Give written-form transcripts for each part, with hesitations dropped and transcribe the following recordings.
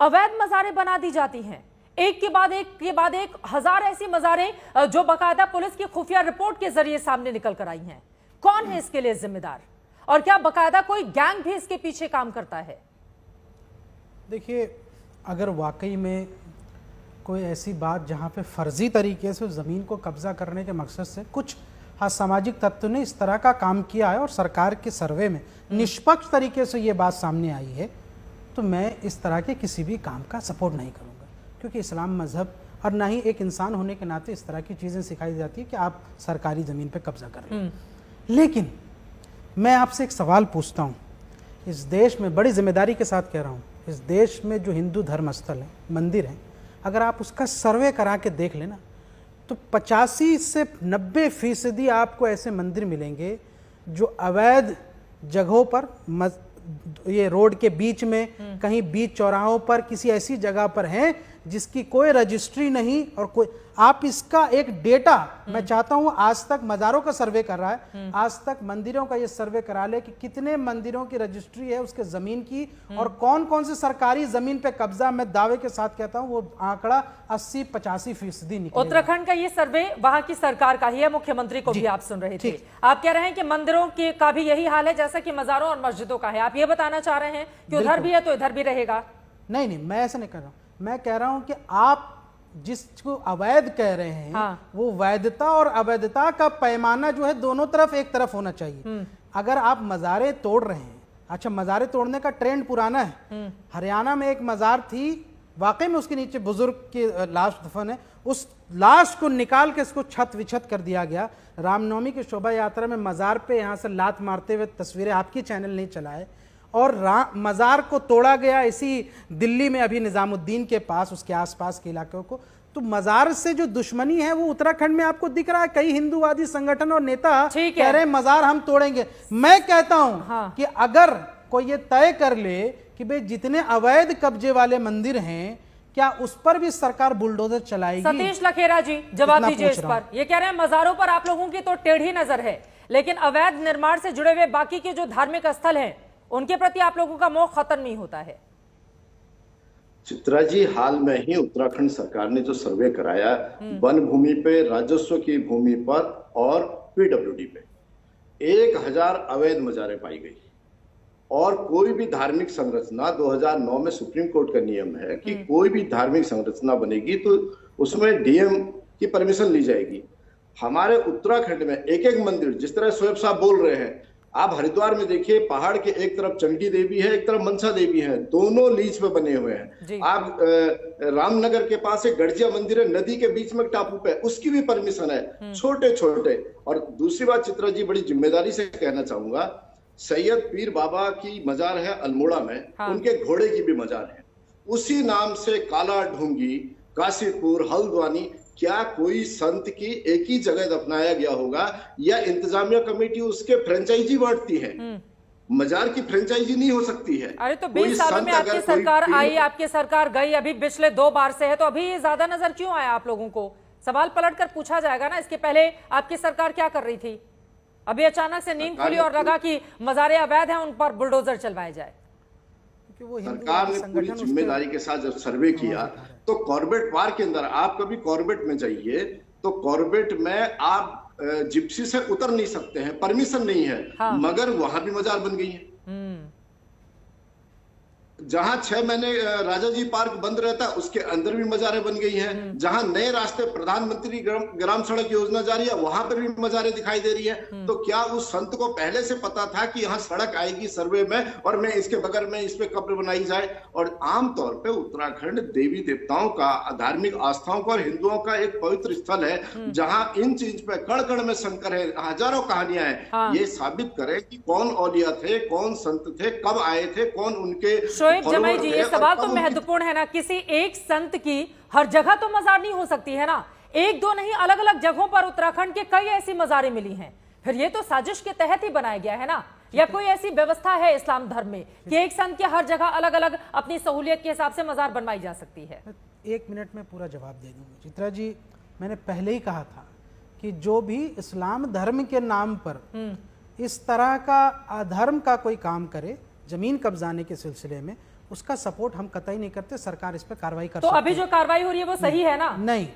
अवैध मज़ारें बना दी जाती हैं, एक के बाद एक हजार ऐसी मज़ारें जो बाकायदा पुलिस की खुफिया रिपोर्ट के जरिए सामने निकल कर आई हैं। कौन है इसके लिए जिम्मेदार, और क्या बाकायदा कोई गैंग भी इसके पीछे काम करता है? देखिए, अगर वाकई में कोई ऐसी बात जहाँ पे फर्जी तरीके से ज़मीन को कब्जा करने के मकसद से कुछ असामाजिक तत्व ने इस तरह का काम किया है और सरकार के सर्वे में निष्पक्ष तरीके से ये बात सामने आई है, तो मैं इस तरह के किसी भी काम का सपोर्ट नहीं करूँगा, क्योंकि इस्लाम मज़हब और ना ही एक इंसान होने के नाते इस तरह की चीज़ें सिखाई जाती है कि आप सरकारी ज़मीन पे कब्जा कर लें। लेकिन मैं आपसे एक सवाल पूछता हूँ, इस देश में बड़ी जिम्मेदारी के साथ कह रहा हूँ, इस देश में जो हिंदू धर्म स्थल है, मंदिर हैं, अगर आप उसका सर्वे करा के देख लेना तो 85 से 90% आपको ऐसे मंदिर मिलेंगे जो अवैध जगहों पर, ये रोड के बीच में, कहीं बीच चौराहों पर, किसी ऐसी जगह पर हैं जिसकी कोई रजिस्ट्री नहीं और कोई, आप इसका एक डेटा, मैं चाहता हूं, आज तक मज़ारों का सर्वे कर रहा है, आज तक मंदिरों का ये सर्वे करा ले कि कितने मंदिरों की रजिस्ट्री है उसके ज़मीन की और कौन कौन से सरकारी ज़मीन पे कब्जा। मैं दावे के साथ कहता हूं वो आंकड़ा 80-85% निकलेगा। उत्तराखंड का ये सर्वे वहां की सरकार का ही है, मुख्यमंत्री को भी आप सुन रहे थे। आप कह रहे हैं कि मंदिरों के का भी यही हाल है जैसा कि मज़ारों और मस्जिदों का है। आप ये बताना चाह रहे हैं कि उधर भी है तो इधर भी रहेगा? नहीं, मैं ऐसा नहीं कर रहा हूँ। मैं कह रहा हूं कि आप जिसको अवैध कह रहे हैं, हाँ, वो वैधता और अवैधता का पैमाना जो है दोनों तरफ एक तरफ होना चाहिए। अगर आप मज़ारें तोड़ रहे हैं, अच्छा, मज़ारें तोड़ने का ट्रेंड पुराना है। हरियाणा में एक मज़ार थी, वाकई में उसके नीचे बुजुर्ग की लाश दफन है, उस लाश को निकाल के इसको छत विछत कर दिया गया। रामनवमी की शोभा यात्रा में मज़ार पे यहाँ से लात मारते हुए तस्वीरें आपकी चैनल नहीं चलाए, और मज़ार को तोड़ा गया इसी दिल्ली में, अभी निज़ामुद्दीन के पास, उसके आसपास के इलाकों को। तो मज़ार से जो दुश्मनी है वो उत्तराखंड में आपको दिख रहा है। कई हिंदूवादी संगठन और नेता कह रहे हैं मज़ार हम तोड़ेंगे। मैं कहता हूं, हाँ, कि अगर कोई ये तय कर ले कि भाई जितने अवैध कब्जे वाले मंदिर हैं, क्या उस पर भी सरकार बुलडोजर चलाएगी? सतीश लखेरा जी जवाब दीजिए इस पर। ये कह रहे हैं मज़ारों पर आप लोगों की तो टेढ़ी नजर है, लेकिन अवैध निर्माण से जुड़े हुए बाकी के जो धार्मिक स्थल हैं उनके प्रति आप लोगों का मोह खत्म नहीं होता है। चित्रा जी, हाल में ही उत्तराखंड सरकार ने जो सर्वे कराया वन भूमि पे, राजस्व की भूमि पर और पीडब्ल्यूडी पे 1000 अवैध मज़ारें पाई गई। और कोई भी धार्मिक संरचना, 2009 में सुप्रीम कोर्ट का नियम है कि कोई भी धार्मिक संरचना बनेगी तो उसमें डीएम की परमिशन ली जाएगी। हमारे उत्तराखंड में एक एक मंदिर, जिस तरह शोएब साहब बोल रहे हैं, आप हरिद्वार में देखिए, पहाड़ के एक तरफ चंडी देवी है, एक तरफ मनसा देवी है, दोनों लीज पे बने हुए हैं। आप रामनगर के पास एक गड़जिया मंदिर है, नदी के बीच में टापू पे, उसकी भी परमिशन है, छोटे छोटे। और दूसरी बात चित्रा जी, बड़ी जिम्मेदारी से कहना चाहूंगा, सैयद पीर बाबा की मजार है अल्मोड़ा में, हाँ, उनके घोड़े की भी मजार है, उसी नाम से काला ढूंगी, काशीपुर, हल्द्वानी, क्या कोई संत की एक ही जगह दफनाया गया होगा या इंतजामिया कमेटी उसके फ्रेंचाइजी बांटती है? मजार की फ्रेंचाइजी नहीं हो सकती है। अरे तो 20 सालों में आपकी सरकार आई, आपकी सरकार गई, अभी पिछले 2 बार से है, तो अभी ये ज्यादा नजर क्यों आया आप लोगों को? सवाल पलट कर पूछा जाएगा ना, इसके पहले आपकी सरकार क्या कर रही थी? अभी अचानक से नींद खुली और लगा कि मज़ारें अवैध हैं, उन पर बुलडोजर चलवाए जाए। सरकार ने पूरी जिम्मेदारी के साथ जब सर्वे किया तो कॉर्बेट पार्क के अंदर, आप कभी कॉर्बेट में जाइए तो कॉर्बेट में आप जिप्सी से उतर नहीं सकते हैं, परमिशन नहीं है, हाँ, मगर वहां भी मजार बन गई है। जहां 6 महीने राजा जी पार्क बंद रहता है उसके अंदर भी मजारें बन गई हैं। जहां नए रास्ते प्रधानमंत्री ग्राम सड़क योजना जारी है वहां पर भी मजारें दिखाई दे रही है। तो क्या उस संत को पहले से पता था कि यहाँ सड़क आएगी सर्वे में और मैं इसके बगल में इस पे कब्र बनाई जाए? और आमतौर पे उत्तराखंड देवी देवताओं का, धार्मिक आस्थाओं का और हिंदुओं का एक पवित्र स्थल है जहाँ इन चीज पे कण कण में शंकर है, हजारों कहानियां हैं। हाँ। ये साबित करे कि कौन औलिया थे, कौन संत थे, कब आए थे, कौन उनके जमाई जी, ये सवाल तो महत्वपूर्ण है ना। किसी एक संत की हर जगह तो मजार नहीं हो सकती है ना, एक दो नहीं, अलग अलग जगहों पर उत्तराखंड के कई ऐसी मजारें मिली हैं। फिर ये तो साजिश के तहत ही बनाया गया है ना, या कोई ऐसी व्यवस्था है इस्लाम धर्म में कि एक संत के हर जगह अलग अलग अपनी सहूलियत के हिसाब से मजार बनवाई जा सकती है? 1 मिनट में पूरा जवाब दे दूंगा चित्रा जी। मैंने पहले ही कहा था कि जो भी इस्लाम धर्म के नाम पर इस तरह का अधर्म का कोई काम करे जमीन कब्जाने के सिलसिले में, उसका सपोर्ट हम कतई नहीं करते। सरकार इस पर कार्रवाई कर तो सकती अभी जो कार्रवाई हो रही है वो सही है ना? नहीं,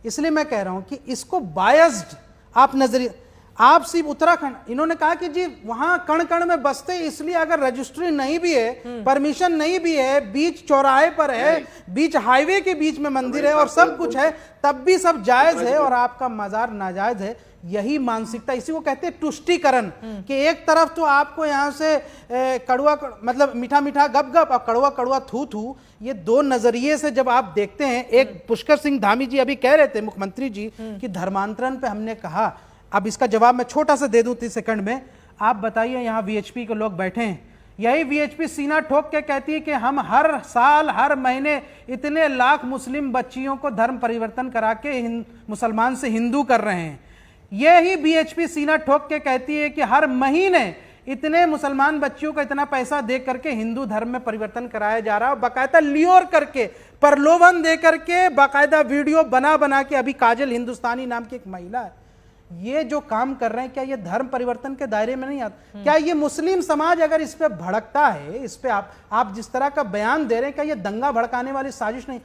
इसलिए मैं कह रहा हूं कि इसको बायस्ड आप नजरिए, आप सिर्फ उत्तराखंड, इन्होंने कहा कि जी वहां कण कण में बसते, इसलिए अगर रजिस्ट्री नहीं भी है, परमिशन नहीं भी है, बीच चौराहे पर है, बीच हाईवे के बीच में मंदिर है और सब कुछ है, तब भी सब जायज है और आपका मजार नाजायज है। यही मानसिकता, इसी को कहते हैं तुष्टीकरण, कि एक तरफ तो आपको यहां से कड़वा मतलब मीठा मीठा गप गप और कड़वा कड़वा थू थू, ये दो नजरिए से जब आप देखते हैं। एक पुष्कर सिंह धामी जी अभी कह रहे थे, मुख्यमंत्री जी, कि धर्मांतरण पे हमने कहा, अब इसका जवाब मैं छोटा सा दे दूं 30 सेकंड में। आप बताइए, यहां वीएचपी के लोग बैठे हैं, यही वीएचपी सीना ठोक के कहती है कि हम हर साल हर महीने इतने लाख मुस्लिम बच्चियों को धर्म परिवर्तन करा के मुसलमान से हिंदू कर रहे हैं। यही वीएचपी सीना ठोक के कहती है कि हर महीने इतने मुसलमान बच्चियों को इतना पैसा दे करके हिंदू धर्म में परिवर्तन कराया जा रहा है, बाकायदा लियोर करके, प्रलोभन दे करके, बाकायदा वीडियो बना बना के। अभी काजल हिंदुस्तानी नाम की एक महिला है, ये जो काम कर रहे हैं, क्या ये धर्म परिवर्तन के दायरे में नहीं आता? क्या ये मुस्लिम समाज अगर इस पे भड़कता है, इस पे आप जिस तरह का बयान दे रहे हैं, क्या ये दंगा भड़काने वाली साजिश नहीं?